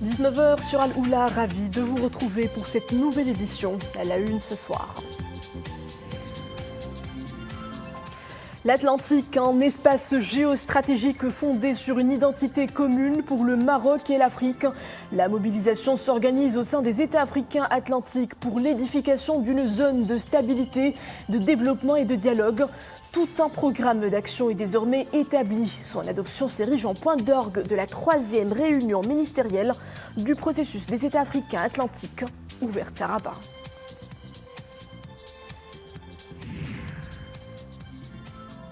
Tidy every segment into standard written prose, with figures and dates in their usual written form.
19h sur Al-Oula, ravi de vous retrouver pour cette nouvelle édition à la une ce soir. L'Atlantique, un espace géostratégique fondé sur une identité commune pour le Maroc et l'Afrique. La mobilisation s'organise au sein des États africains atlantiques pour l'édification d'une zone de stabilité, de développement et de dialogue. Tout un programme d'action est désormais établi. Son adoption s'érige en point d'orgue de la 3e réunion ministérielle du processus des États africains atlantiques, ouverte à Rabat.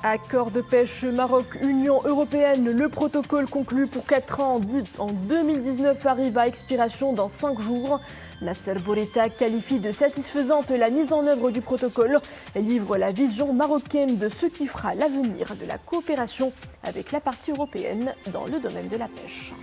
Accord de pêche Maroc-Union européenne, le protocole conclu pour 4 ans en 2019 arrive à expiration dans 5 jours. Nasser Bourita qualifie de satisfaisante la mise en œuvre du protocole et livre la vision marocaine de ce qui fera l'avenir de la coopération avec la partie européenne dans le domaine de la pêche.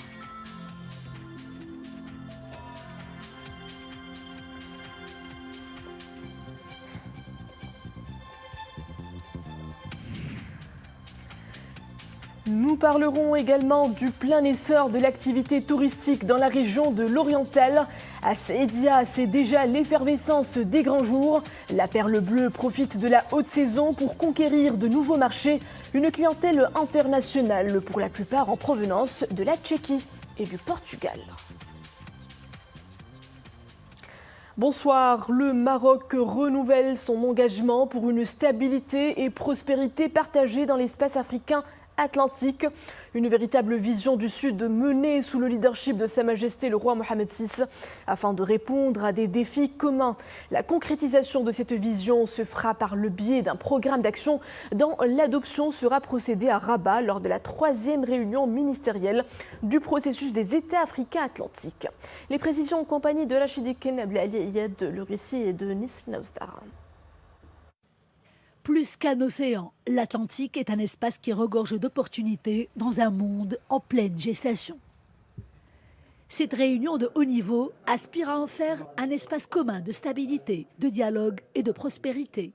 Nous parlerons également du plein essor de l'activité touristique dans la région de l'Oriental. À Saïdia, c'est déjà l'effervescence des grands jours. La Perle Bleue profite de la haute saison pour conquérir de nouveaux marchés. Une clientèle internationale, pour la plupart en provenance de la Tchéquie et du Portugal. Bonsoir, le Maroc renouvelle son engagement pour une stabilité et prospérité partagée dans l'espace africain Atlantique. Une véritable vision du Sud menée sous le leadership de Sa Majesté le roi Mohamed VI afin de répondre à des défis communs. La concrétisation de cette vision se fera par le biais d'un programme d'action dont l'adoption sera procédée à Rabat lors de la 3e réunion ministérielle du processus des États africains atlantiques. Les précisions en compagnie de Rachidi Ken Abdelali Ayed, le récit et de Nisrina Oustara. Plus qu'un océan, l'Atlantique est un espace qui regorge d'opportunités dans un monde en pleine gestation. Cette réunion de haut niveau aspire à en faire un espace commun de stabilité, de dialogue et de prospérité,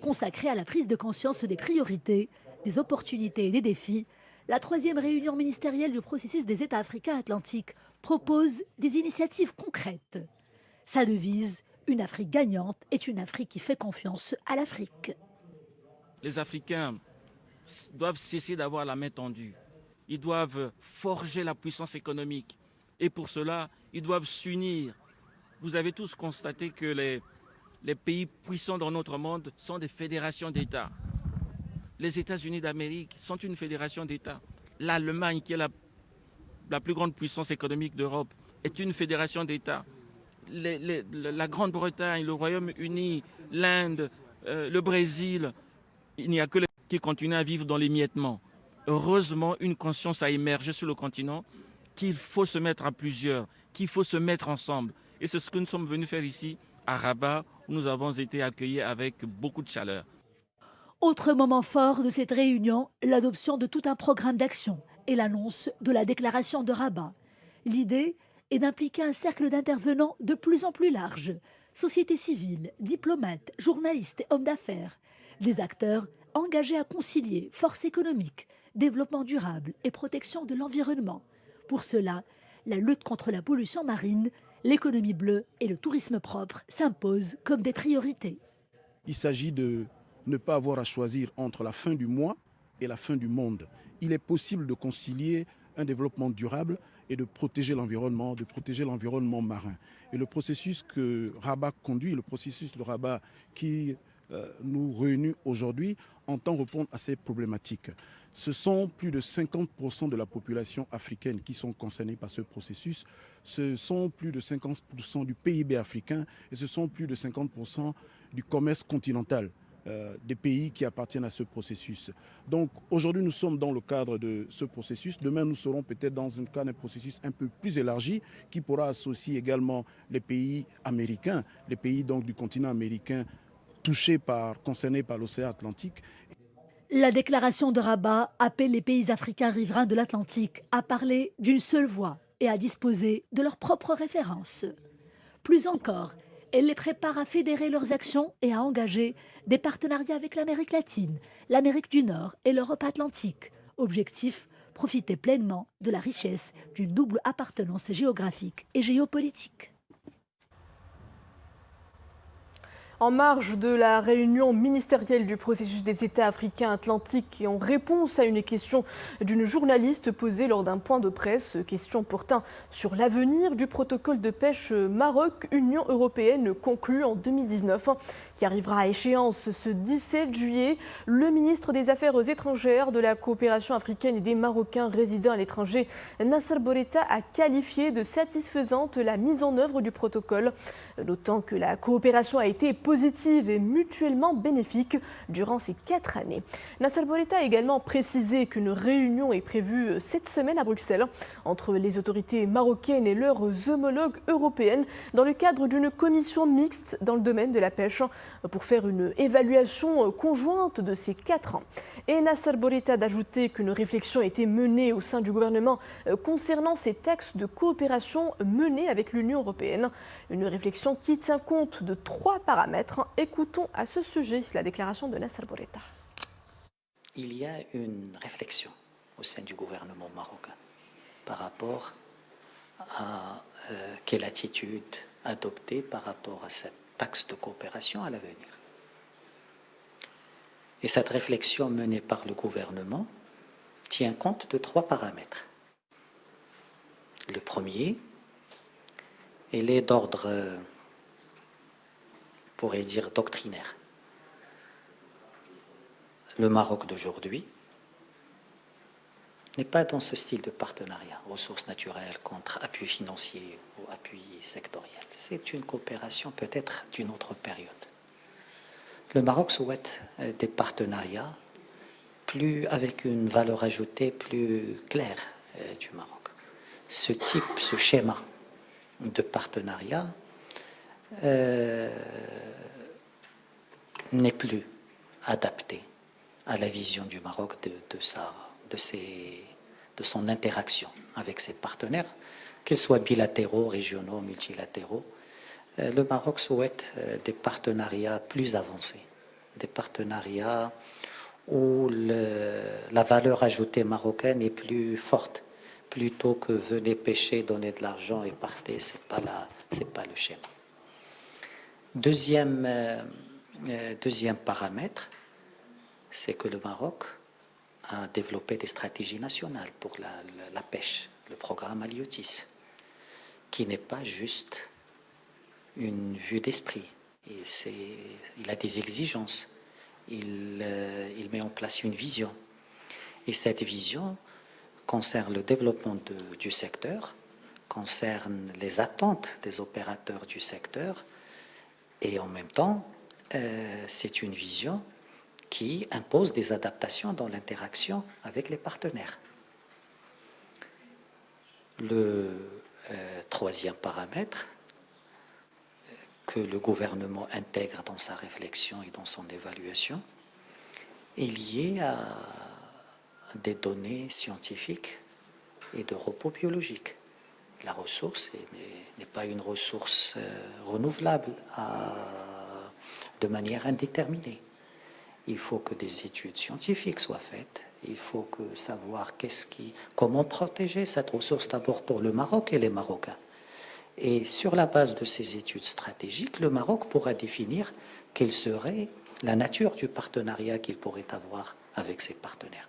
consacré à la prise de conscience des priorités, des opportunités et des défis. La 3e réunion ministérielle du processus des États africains atlantiques propose des initiatives concrètes. Sa devise, une Afrique gagnante, est une Afrique qui fait confiance à l'Afrique. Les Africains doivent cesser d'avoir la main tendue. Ils doivent forger la puissance économique. Et pour cela, ils doivent s'unir. Vous avez tous constaté que les pays puissants dans notre monde sont des fédérations d'États. Les États-Unis d'Amérique sont une fédération d'États. L'Allemagne, qui est la plus grande puissance économique d'Europe, est une fédération d'États. La Grande-Bretagne, le Royaume-Uni, l'Inde, le Brésil, il n'y a que les qui continuent à vivre dans l'émiettement. Heureusement, une conscience a émergé sur le continent qu'il faut se mettre à plusieurs, qu'il faut se mettre ensemble. Et c'est ce que nous sommes venus faire ici, à Rabat, où nous avons été accueillis avec beaucoup de chaleur. Autre moment fort de cette réunion, l'adoption de tout un programme d'action et l'annonce de la déclaration de Rabat. L'idée est d'impliquer un cercle d'intervenants de plus en plus large, société civile, diplomates, journalistes et hommes d'affaires, des acteurs engagés à concilier force économique, développement durable et protection de l'environnement. Pour cela, la lutte contre la pollution marine, l'économie bleue et le tourisme propre s'imposent comme des priorités. Il s'agit de ne pas avoir à choisir entre la fin du mois et la fin du monde. Il est possible de concilier un développement durable et de protéger l'environnement marin. Et le processus que Rabat conduit, le processus de Rabat qui nous réunit aujourd'hui, entend répondre à ces problématiques. Ce sont plus de 50% de la population africaine qui sont concernés par ce processus. Ce sont plus de 50% du PIB africain et ce sont plus de 50% du commerce continental des pays qui appartiennent à ce processus. Donc aujourd'hui, nous sommes dans le cadre de ce processus. Demain, nous serons peut-être dans un cadre d'un processus un peu plus élargi qui pourra associer également les pays américains, les pays donc du continent américain concernés par l'océan Atlantique. La déclaration de Rabat appelle les pays africains riverains de l'Atlantique à parler d'une seule voix et à disposer de leurs propres références. Plus encore, elle les prépare à fédérer leurs actions et à engager des partenariats avec l'Amérique latine, l'Amérique du Nord et l'Europe atlantique. Objectif, profiter pleinement de la richesse d'une double appartenance géographique et géopolitique. En marge de la réunion ministérielle du processus des États africains atlantiques et en réponse à une question d'une journaliste posée lors d'un point de presse, question portant sur l'avenir du protocole de pêche Maroc-Union européenne conclu en 2019, qui arrivera à échéance ce 17 juillet, le ministre des Affaires étrangères, de la coopération africaine et des Marocains résidant à l'étranger, Nasser Bourita, a qualifié de satisfaisante la mise en œuvre du protocole, notant que la coopération a été positive et mutuellement bénéfique durant ces 4 années. Nasser Bourita a également précisé qu'une réunion est prévue cette semaine à Bruxelles entre les autorités marocaines et leurs homologues européennes dans le cadre d'une commission mixte dans le domaine de la pêche pour faire une évaluation conjointe de ces 4 ans. Et Nasser Bourita d'ajouter qu'une réflexion a été menée au sein du gouvernement concernant ces textes de coopération menés avec l'Union européenne. Une réflexion qui tient compte de 3 paramètres. Écoutons à ce sujet la déclaration de Nasser Bourita. Il y a une réflexion au sein du gouvernement marocain par rapport à quelle attitude adopter par rapport à cet axe de coopération à l'avenir. Et cette réflexion menée par le gouvernement tient compte de 3 paramètres. Le premier, il est d'ordre, on pourrait dire, doctrinaire. Le Maroc d'aujourd'hui n'est pas dans ce style de partenariat, ressources naturelles contre appui financier ou appui sectoriel. C'est une coopération peut-être d'une autre période. Le Maroc souhaite des partenariats avec une valeur ajoutée plus claire du Maroc. Ce schéma de partenariat n'est plus adapté à la vision du Maroc de son interaction avec ses partenaires, qu'ils soient bilatéraux, régionaux, multilatéraux. Le Maroc souhaite des partenariats plus avancés, des partenariats où la valeur ajoutée marocaine est plus forte, plutôt que venez pêcher, donner de l'argent et partez. C'est pas le schéma. Deuxième paramètre, c'est que le Maroc a développé des stratégies nationales pour la pêche, le programme Aliotis, qui n'est pas juste une vue d'esprit. Il a des exigences, il met en place une vision. Et cette vision concerne le développement du secteur, concerne les attentes des opérateurs du secteur, et en même temps, c'est une vision qui impose des adaptations dans l'interaction avec les partenaires. Le troisième paramètre que le gouvernement intègre dans sa réflexion et dans son évaluation est lié à des données scientifiques et de repos biologique. La ressource n'est pas une ressource renouvelable de manière indéterminée. Il faut que des études scientifiques soient faites. Il faut savoir comment protéger cette ressource d'abord pour le Maroc et les Marocains. Et sur la base de ces études stratégiques, le Maroc pourra définir quelle serait la nature du partenariat qu'il pourrait avoir avec ses partenaires.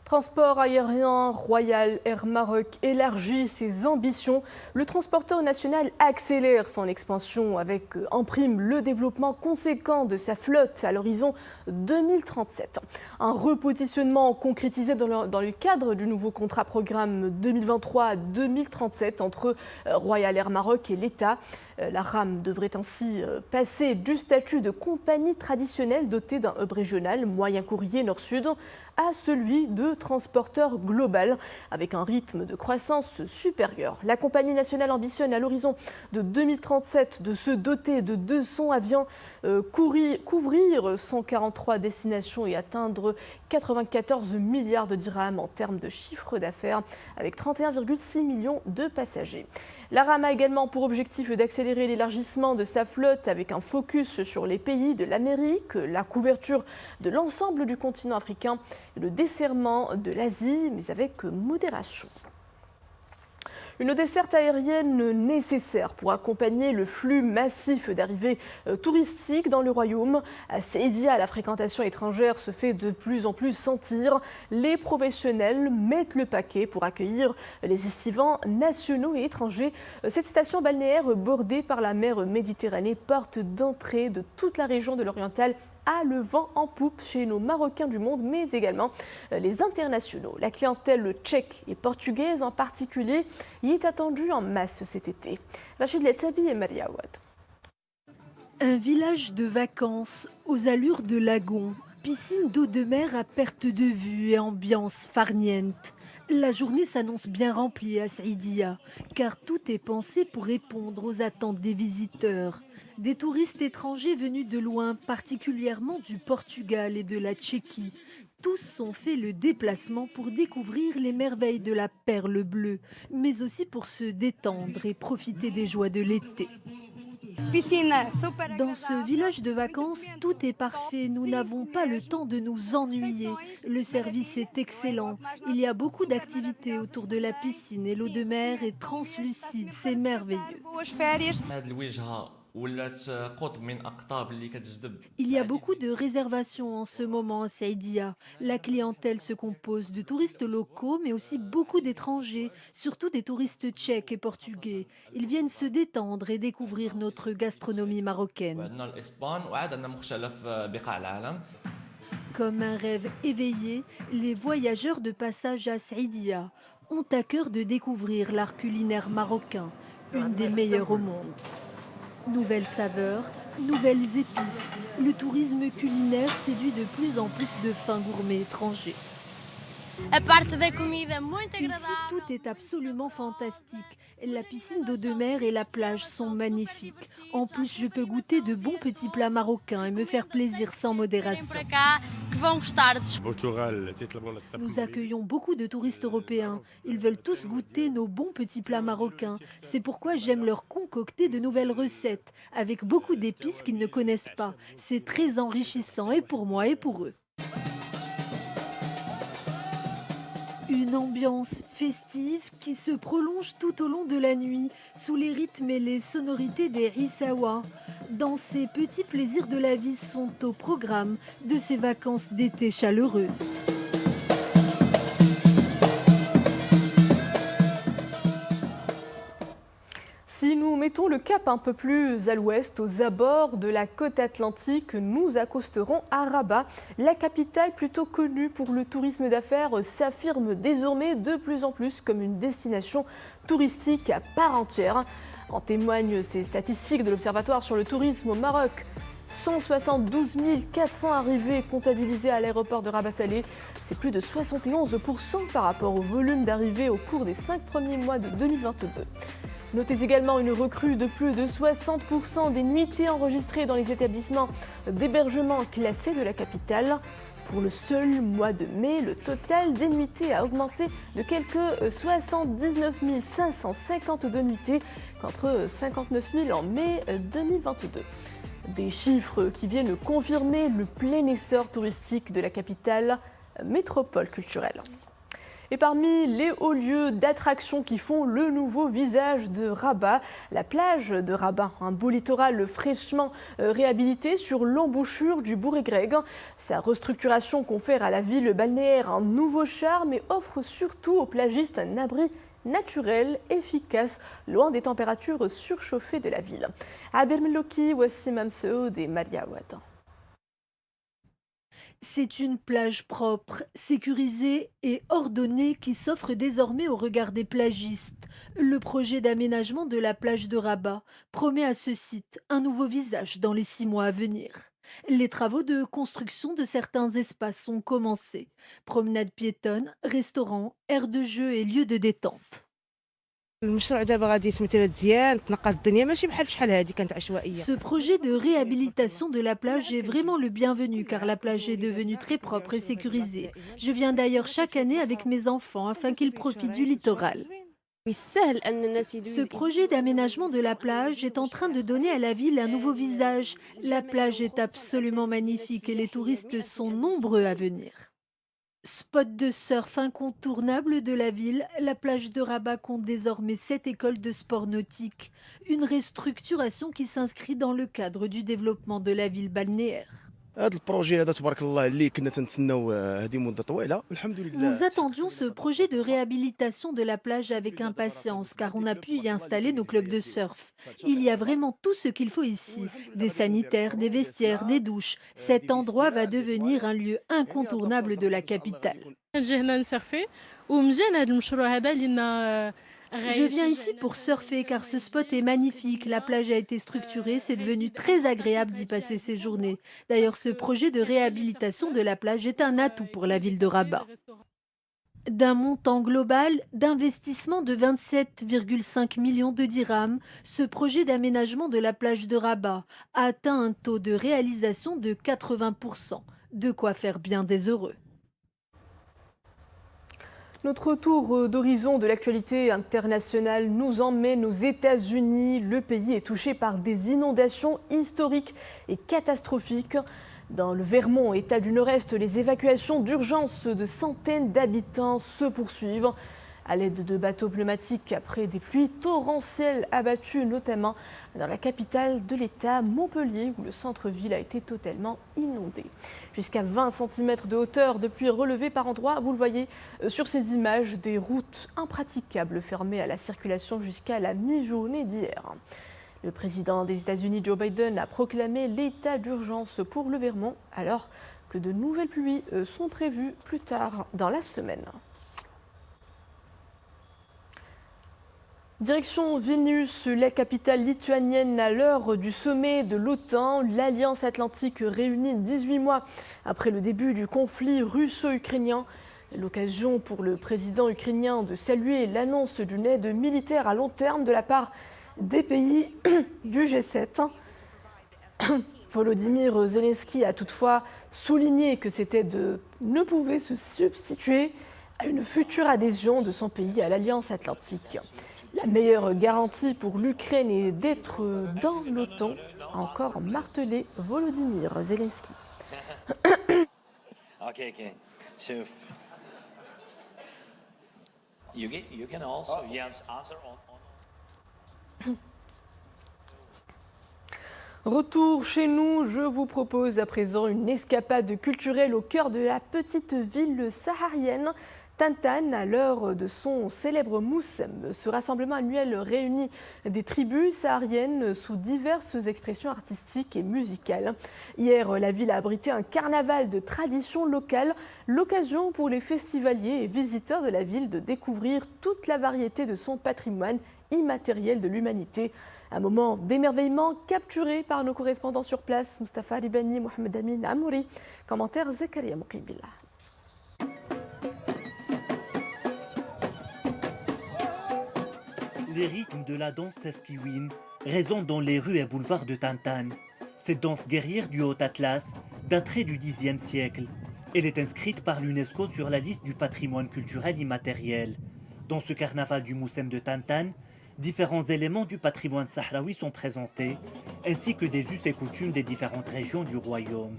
Transport aérien, Royal Air Maroc élargit ses ambitions. Le transporteur national accélère son expansion avec en prime le développement conséquent de sa flotte à l'horizon 2037. Un repositionnement concrétisé dans le cadre du nouveau contrat programme 2023-2037 entre Royal Air Maroc et l'État. La RAM devrait ainsi passer du statut de compagnie traditionnelle dotée d'un hub régional moyen courrier nord-sud à celui de transporteur global avec un rythme de croissance supérieur. La compagnie nationale ambitionne à l'horizon de 2037 de se doter de 200 avions, couvrir 143 destinations et atteindre 94 milliards de dirhams en termes de chiffre d'affaires avec 31,6 millions de passagers. L'ARAM a également pour objectif d'accélérer l'élargissement de sa flotte avec un focus sur les pays de l'Amérique, la couverture de l'ensemble du continent africain et le desserrement de l'Asie, mais avec modération. Une desserte aérienne nécessaire pour accompagner le flux massif d'arrivées touristiques dans le royaume. À Saïdia, la fréquentation étrangère se fait de plus en plus sentir. Les professionnels mettent le paquet pour accueillir les estivants nationaux et étrangers. Cette station balnéaire bordée par la mer Méditerranée, porte d'entrée de toute la région de l'Oriental, a le vent en poupe chez nos Marocains du monde, mais également les internationaux. La clientèle tchèque et portugaise en particulier y est attendue en masse cet été. Rachid Letsabi et Maria Ouad. Un village de vacances aux allures de lagon, piscine d'eau de mer à perte de vue et ambiance farniente. La journée s'annonce bien remplie à Saïdia, car tout est pensé pour répondre aux attentes des visiteurs. Des touristes étrangers venus de loin, particulièrement du Portugal et de la Tchéquie. Tous ont fait le déplacement pour découvrir les merveilles de la perle bleue, mais aussi pour se détendre et profiter des joies de l'été. Dans ce village de vacances, tout est parfait. Nous n'avons pas le temps de nous ennuyer. Le service est excellent. Il y a beaucoup d'activités autour de la piscine et l'eau de mer est translucide. C'est merveilleux. Il y a beaucoup de réservations en ce moment à Saïdia. La clientèle se compose de touristes locaux, mais aussi beaucoup d'étrangers, surtout des touristes tchèques et portugais. Ils viennent se détendre et découvrir notre gastronomie marocaine. Comme un rêve éveillé, les voyageurs de passage à Saïdia ont à cœur de découvrir l'art culinaire marocain, une des meilleures au monde. Nouvelles saveurs, nouvelles épices. Le tourisme culinaire séduit de plus en plus de fins gourmets étrangers. Ici, tout est absolument fantastique. La piscine d'eau de mer et la plage sont magnifiques. En plus, je peux goûter de bons petits plats marocains et me faire plaisir sans modération. Nous accueillons beaucoup de touristes européens. Ils veulent tous goûter nos bons petits plats marocains. C'est pourquoi j'aime leur concocter de nouvelles recettes, avec beaucoup d'épices qu'ils ne connaissent pas. C'est très enrichissant et pour moi et pour eux. Une ambiance festive qui se prolonge tout au long de la nuit, sous les rythmes et les sonorités des Issawa. Dans ces petits plaisirs de la vie sont au programme de ces vacances d'été chaleureuses. Si nous mettons le cap un peu plus à l'ouest, aux abords de la côte atlantique, nous accosterons à Rabat. La capitale, plutôt connue pour le tourisme d'affaires, s'affirme désormais de plus en plus comme une destination touristique à part entière. En témoignent ces statistiques de l'Observatoire sur le tourisme au Maroc. 172 400 arrivées comptabilisées à l'aéroport de Rabat-Salé. C'est plus de 71% par rapport au volume d'arrivées au cours des 5 premiers mois de 2022. Notez également une recrue de plus de 60% des nuitées enregistrées dans les établissements d'hébergement classés de la capitale. Pour le seul mois de mai, le total des nuitées a augmenté de quelques 79 552 nuitées contre 59 000 en mai 2022. Des chiffres qui viennent confirmer le plein essor touristique de la capitale, métropole culturelle. Et parmi les hauts lieux d'attraction qui font le nouveau visage de Rabat, la plage de Rabat, un beau littoral fraîchement réhabilité sur l'embouchure du Bourg-et-Greg. Sa restructuration confère à la ville balnéaire un nouveau charme et offre surtout aux plagistes un abri naturel, efficace, loin des températures surchauffées de la ville. Abir Meloki, Wassim Amseoud et Maria Ouad. C'est une plage propre, sécurisée et ordonnée qui s'offre désormais au regard des plagistes. Le projet d'aménagement de la plage de Rabat promet à ce site un nouveau visage dans les 6 mois à venir. Les travaux de construction de certains espaces ont commencé. Promenades piétonnes, restaurants, aires de jeu et lieux de détente. Ce projet de réhabilitation de la plage est vraiment le bienvenu car la plage est devenue très propre et sécurisée. Je viens d'ailleurs chaque année avec mes enfants afin qu'ils profitent du littoral. Ce projet d'aménagement de la plage est en train de donner à la ville un nouveau visage. La plage est absolument magnifique et les touristes sont nombreux à venir. Spot de surf incontournable de la ville, la plage de Rabat compte désormais 7 écoles de sport nautique. Une restructuration qui s'inscrit dans le cadre du développement de la ville balnéaire. Nous attendions ce projet de réhabilitation de la plage avec impatience car on a pu y installer nos clubs de surf. Il y a vraiment tout ce qu'il faut ici. Des sanitaires, des vestiaires, des douches. Cet endroit va devenir un lieu incontournable de la capitale. Je viens ici pour surfer car ce spot est magnifique. La plage a été structurée, c'est devenu très agréable d'y passer ses journées. D'ailleurs, ce projet de réhabilitation de la plage est un atout pour la ville de Rabat. D'un montant global d'investissement de 27,5 millions de dirhams, ce projet d'aménagement de la plage de Rabat a atteint un taux de réalisation de 80%. De quoi faire bien des heureux. Notre tour d'horizon de l'actualité internationale nous emmène aux États-Unis. Le pays est touché par des inondations historiques et catastrophiques. Dans le Vermont, État du Nord-Est, les évacuations d'urgence de centaines d'habitants se poursuivent à l'aide de bateaux pneumatiques après des pluies torrentielles abattues, notamment dans la capitale de l'État, Montpellier, où le centre-ville a été totalement inondé. Jusqu'à 20 cm de hauteur de pluie relevée par endroits. Vous le voyez sur ces images, des routes impraticables fermées à la circulation jusqu'à la mi-journée d'hier. Le président des États-Unis, Joe Biden, a proclamé l'état d'urgence pour le Vermont, alors que de nouvelles pluies sont prévues plus tard dans la semaine. Direction Vilnius, la capitale lituanienne, à l'heure du sommet de l'OTAN. L'Alliance atlantique réunie 18 mois après le début du conflit russo-ukrainien. L'occasion pour le président ukrainien de saluer l'annonce d'une aide militaire à long terme de la part des pays du G7. Volodymyr Zelensky a toutefois souligné que cette aide ne pouvait se substituer à une future adhésion de son pays à l'Alliance atlantique. La meilleure garantie pour l'Ukraine est d'être dans l'OTAN, a encore martelé Volodymyr Zelensky. Okay. So you can also answer on. Retour chez nous, je vous propose à présent une escapade culturelle au cœur de la petite ville saharienne. Tantan, à l'heure de son célèbre Moussem, ce rassemblement annuel réunit des tribus sahariennes sous diverses expressions artistiques et musicales. Hier, la ville a abrité un carnaval de tradition locale, l'occasion pour les festivaliers et visiteurs de la ville de découvrir toute la variété de son patrimoine immatériel de l'humanité. Un moment d'émerveillement capturé par nos correspondants sur place, Mustafa Ribani, Mohamed Amin Amouri, commentaire Zakaria Moukibillah. Les rythmes de la danse Taskiwin résonnent dans les rues et boulevards de Tantan. Cette danse guerrière du Haut-Atlas daterait du Xe siècle. Elle est inscrite par l'UNESCO sur la liste du patrimoine culturel immatériel. Dans ce carnaval du Moussem de Tantan, différents éléments du patrimoine sahraoui sont présentés, ainsi que des us et coutumes des différentes régions du royaume.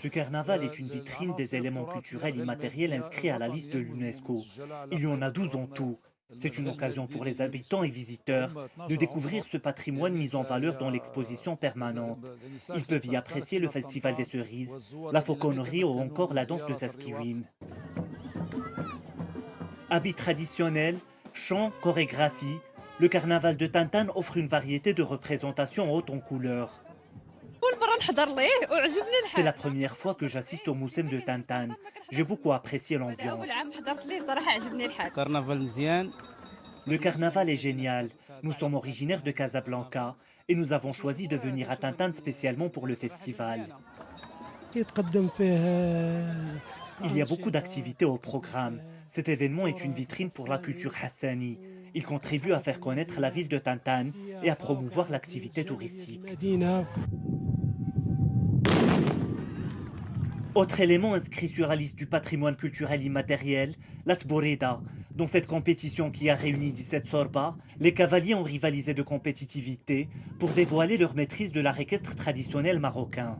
Ce carnaval est une vitrine des éléments culturels immatériels inscrits à la liste de l'UNESCO. Il y en a 12 en tout. C'est une occasion pour les habitants et visiteurs de découvrir ce patrimoine mis en valeur dans l'exposition permanente. Ils peuvent y apprécier le festival des cerises, la fauconnerie ou encore la danse de Taskiwin. Habits traditionnels, chants, chorégraphies, le carnaval de Tantan offre une variété de représentations hautes en couleurs. C'est la première fois que j'assiste au Moussem de Tantan. J'ai beaucoup apprécié l'ambiance. Le carnaval est génial. Nous sommes originaires de Casablanca et nous avons choisi de venir à Tantan spécialement pour le festival. Il y a beaucoup d'activités au programme. Cet événement est une vitrine pour la culture hassani. Il contribue à faire connaître la ville de Tantan et à promouvoir l'activité touristique. Autre élément inscrit sur la liste du patrimoine culturel immatériel, la Tboreda. Dans cette compétition qui a réuni 17 sorbas, les cavaliers ont rivalisé de compétitivité pour dévoiler leur maîtrise de l'art équestre traditionnel marocain.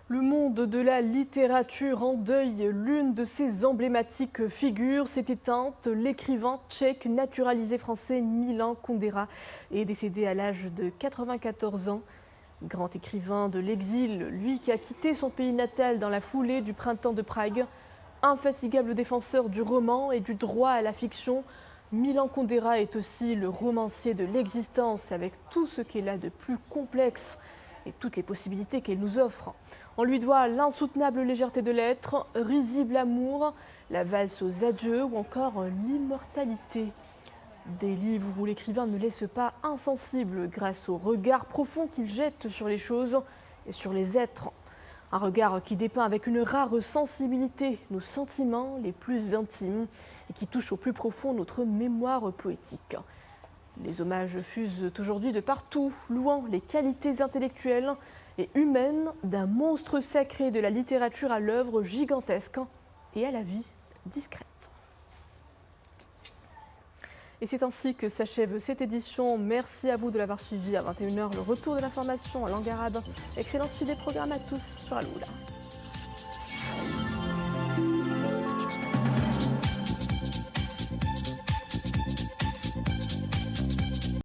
Le monde de la littérature en deuil, l'une de ses emblématiques figures s'est éteinte. L'écrivain tchèque naturalisé français Milan Kundera est décédé à l'âge de 94 ans. Grand écrivain de l'exil, lui qui a quitté son pays natal dans la foulée du printemps de Prague, infatigable défenseur du roman et du droit à la fiction, Milan Kundera est aussi le romancier de l'existence avec tout ce qu'elle a de plus complexe et toutes les possibilités qu'elle nous offre. On lui doit l'insoutenable légèreté de l'être, risible amour, la valse aux adieux ou encore l'immortalité. Des livres où l'écrivain ne laisse pas insensible grâce au regard profond qu'il jette sur les choses et sur les êtres. Un regard qui dépeint avec une rare sensibilité nos sentiments les plus intimes et qui touche au plus profond notre mémoire poétique. Les hommages fusent aujourd'hui de partout, louant les qualités intellectuelles et humaines d'un monstre sacré de la littérature à l'œuvre gigantesque et à la vie discrète. Et c'est ainsi que s'achève cette édition. Merci à vous de l'avoir suivi. À 21h, le retour de l'information en langue arabe. Excellente suite des programmes à tous sur Al-Oula.